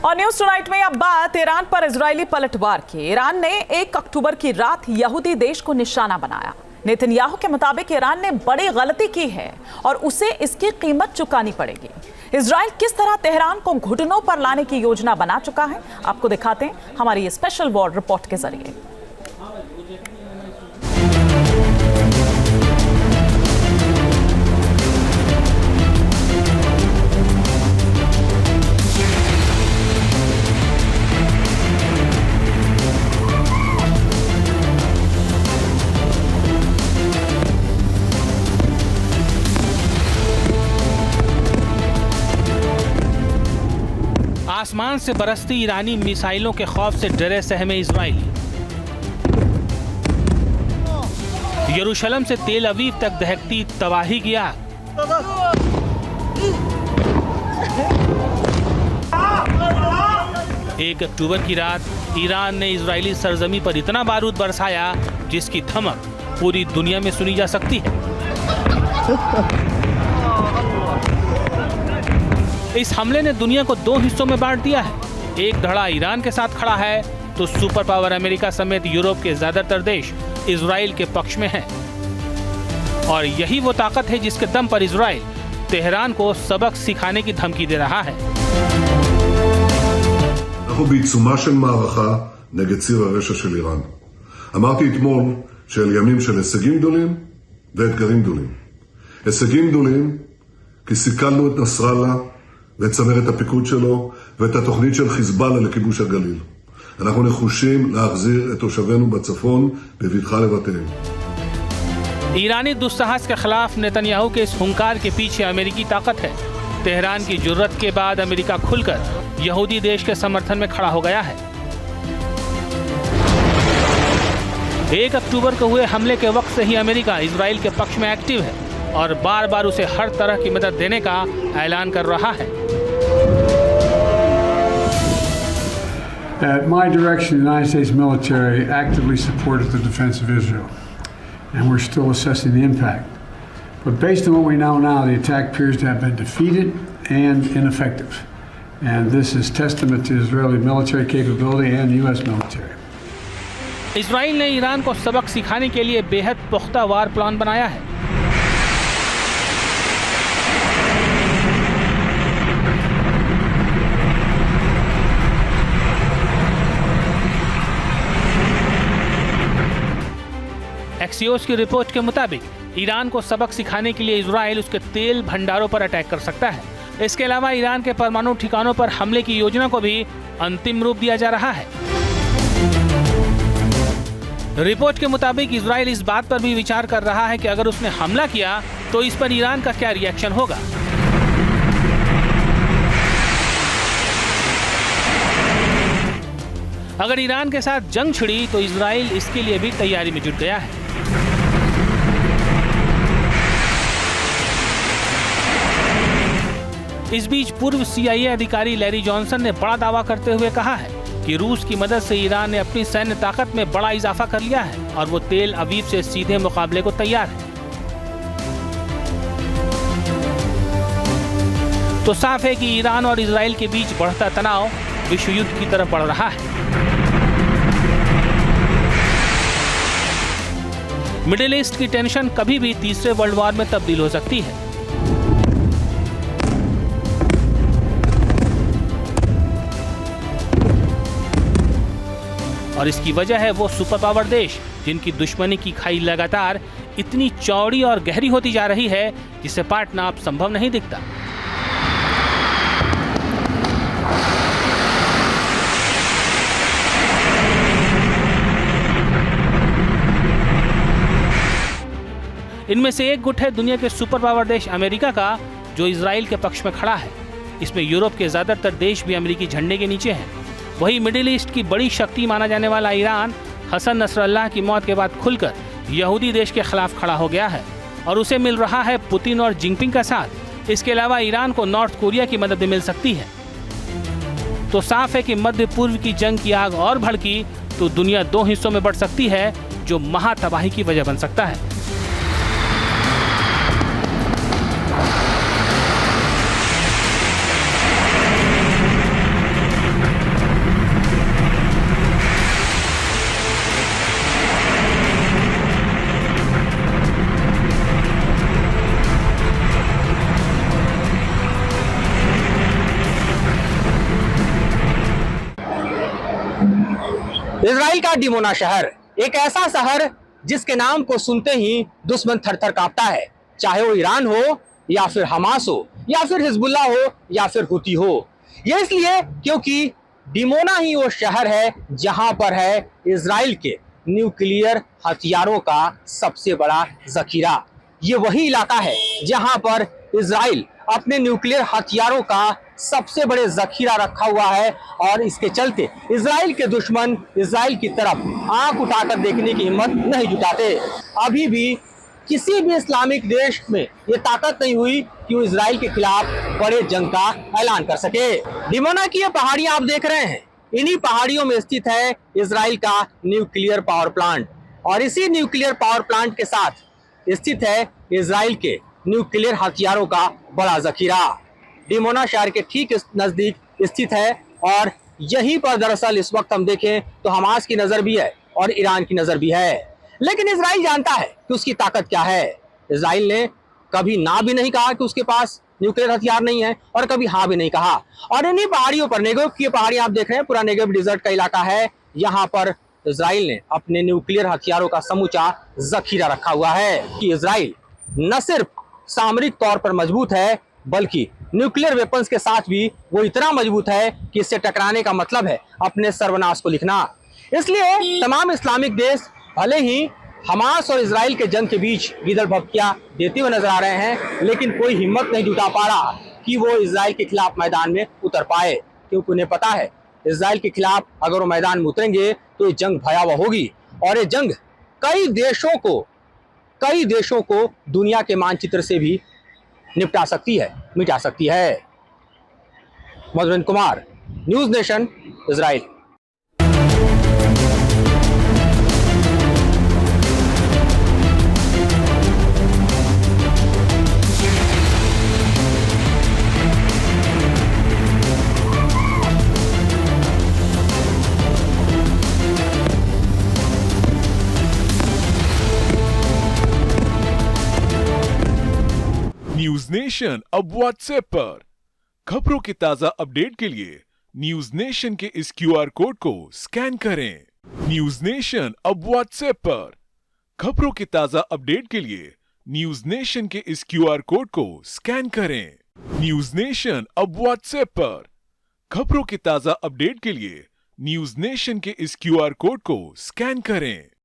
और news tonight में अब बात ईरान पर इजरायली पलटवार की। ईरान ने 1 अक्टूबर की रात यहूदी देश को निशाना बनाया। नेतन्याहू के मुताबिक ईरान ने बड़ी गलती की है और उसे इसकी कीमत चुकानी पड़ेगी। इजराइल किस तरह तेहरान को घुटनों पर लाने की योजना बना चुका है, आपको दिखाते हैं हमारी ये स्पेशल वॉर रिपोर्ट के जरिए। आसमान से बरसती ईरानी मिसाइलों के खौफ से डरे सहमे इजराइली। यरूशलेम से तेल अवीव तक दहकती तबाही की आग। एक अक्टूबर की रात ईरान ने इजरायली सरजमी पर इतना बारूद बरसाया जिसकी धमक पूरी दुनिया में सुनी जा सकती है। इस हमले ने दुनिया को 2 हिस्सों में बांट दिया है। एक धड़ा ईरान के साथ खड़ा है तो सुपर पावर अमेरिका समेत यूरोप के ज्यादातर देश इजराइल के पक्ष में हैं। और यही वो ताकत है जिसके दम पर इजराइल तेहरान को सबक सिखाने की धमकी दे रहा है। אנחנו בעיצומה של מערכה נגד ציר הרשע של איראן. אמרתי אתמול שאלה ימים של הישגים גדולים ואתגרים גדולים. הישגים גדולים כי סיכלנו את נסראללה ואת צמרת הפיקוד שלו ואת התוכנית של חיזבאללה לכיבוש הגליל. אנחנו נחושים להחזיר את תושבינו בצפון בבטחה לבתיהם. ईरानी दुस्साहस के खिलाफ नेतन्याहू के इस हुंकार के पीछे अमेरिकी ताकत है। तेहरान की जुर्रत के बाद अमेरिका खुलकर यहूदी देश के समर्थन में खड़ा हो गया है। 1 अक्टूबर को हुए हमले के वक्त से ही अमेरिका इजराइल के पक्ष में एक्टिव है और बार बार उसे हर तरह की मदद देने का ऐलान कर रहा है। At my direction, the United States military actively supported the defense of Israel, and we're still assessing the impact. But based on what we know now, the attack appears to have been defeated and ineffective. And this is testament to Israeli military capability and U.S. military. Israel ने Iran को सबक सिखाने के लिए बेहद पुख्ता वार plan बनाया है। एक्सियोस की रिपोर्ट के मुताबिक ईरान को सबक सिखाने के लिए इजराइल उसके तेल भंडारों पर अटैक कर सकता है। इसके अलावा ईरान के परमाणु ठिकानों पर हमले की योजना को भी अंतिम रूप दिया जा रहा है। रिपोर्ट के मुताबिक इजराइल इस बात पर भी विचार कर रहा है कि अगर उसने हमला किया तो इस पर ईरान का क्या रिएक्शन होगा। अगर ईरान के साथ जंग छिड़ी तो इजराइल इसके लिए भी तैयारी में जुट गया है। इस बीच पूर्व CIA अधिकारी लैरी जॉनसन ने बड़ा दावा करते हुए कहा है कि रूस की मदद से ईरान ने अपनी सैन्य ताकत में बड़ा इजाफा कर लिया है और वो तेल अवीव से सीधे मुकाबले को तैयार है। तो साफ है कि ईरान और इजराइल के बीच बढ़ता तनाव विश्व युद्ध की तरफ बढ़ रहा है। मिडिल ईस्ट की टेंशन कभी भी तीसरे वर्ल्ड वॉर में तब्दील हो सकती है। और इसकी वजह है वो सुपर पावर देश जिनकी दुश्मनी की खाई लगातार इतनी चौड़ी और गहरी होती जा रही है जिसे पाटना अब संभव नहीं दिखता। इनमें से एक गुट है दुनिया के सुपर पावर देश अमेरिका का, जो इजराइल के पक्ष में खड़ा है। इसमें यूरोप के ज्यादातर देश भी अमेरिकी झंडे के नीचे हैं। वही मिडिल ईस्ट की बड़ी शक्ति माना जाने वाला ईरान हसन नसरल्लाह की मौत के बाद खुलकर यहूदी देश के खिलाफ खड़ा हो गया है और उसे मिल रहा है पुतिन और जिनपिंग का साथ। इसके अलावा ईरान को नॉर्थ कोरिया की मदद भी मिल सकती है। तो साफ है कि मध्य पूर्व की जंग की आग और भड़की तो दुनिया 2 हिस्सों में बढ़ सकती है, जो महातबाही की वजह बन सकता है। इजराइल का डिमोना शहर, एक ऐसा शहर जिसके नाम को सुनते ही दुश्मन थर-थर कांपता है, चाहे वो ईरान हो या फिर हमास हो या फिर हिजबुल्लाह हो या फिर हुती हो। ये इसलिए क्योंकि डिमोना ही वो शहर है जहां पर है इजराइल के न्यूक्लियर हथियारों का सबसे बड़ा जखीरा। ये वही इलाका है जहां पर इजराइल अपने न्यूक्लियर हथियारों का सबसे बड़े जखीरा रखा हुआ है और इसके चलते इजराइल के दुश्मन इजराइल की तरफ आंख उठाकर देखने की हिम्मत नहीं जुटाते। अभी भी किसी भी इस्लामिक देश में ये ताकत नहीं हुई कि वो इजराइल के खिलाफ बड़े जंग का ऐलान कर सके। डिमोना की ये पहाड़ियां आप देख रहे हैं, इन्हीं पहाड़ियों में स्थित है इजराइल का न्यूक्लियर पावर प्लांट और इसी न्यूक्लियर पावर प्लांट के साथ स्थित है इजराइल के न्यूक्लियर हथियारों का बड़ा जखीरा। डिमोना शहर के ठीक नजदीक स्थित है और यहीं पर दरअसल इस वक्त हम देखें तो हमास की नजर भी है और ईरान की नजर भी है। लेकिन इजराइल जानता है कि उसकी ताकत क्या है। इजराइल ने कभी ना भी नहीं कहा कि उसके पास न्यूक्लियर हथियार नहीं है और कभी हाँ भी नहीं कहा। और इन्हीं पहाड़ियों पर, नेगेव की पहाड़ियां आप देख रहे हैं, पूरा नेगेव डिजर्ट का इलाका है, यहाँ पर इजराइल ने अपने न्यूक्लियर हथियारों का समूचा जखीरा रखा हुआ है कि इजराइल न सिर्फ सामरिक तौर पर मजबूत है बल्कि न्यूक्लियर वेपन्स के साथ भी वो इतना मजबूत है कि इससे टकराने का मतलब है अपने सर्वनाश को लिखना। इसलिए तमाम इस्लामिक देश भले ही हमास और इजराइल के जंग के बीच गीदड़ भभकियां देते हुए नजर आ रहे हैं, लेकिन कोई हिम्मत नहीं जुटा पा रहा कि वो इजराइल के खिलाफ मैदान में उतर पाए, क्योंकि उन्हें पता है इजराइल के खिलाफ अगर वो मैदान में उतरेंगे तो ये जंग भयावह होगी और ये जंग कई देशों को दुनिया के मानचित्र से भी निपटा सकती है, मिटा सकती है। Madhurendra Kumar, news nation, Israel. News nation अब व्हाट्सएप पर खबरों की ताजा अपडेट के लिए न्यूज नेशन के इस QR कोड को स्कैन करें। न्यूज नेशन अब व्हाट्सएप पर खबरों की ताजा अपडेट के लिए न्यूज नेशन के इस QR कोड को स्कैन करें। न्यूज नेशन अब व्हाट्सएप पर खबरों की ताजा अपडेट के लिए न्यूज नेशन के इस QR कोड को स्कैन करें।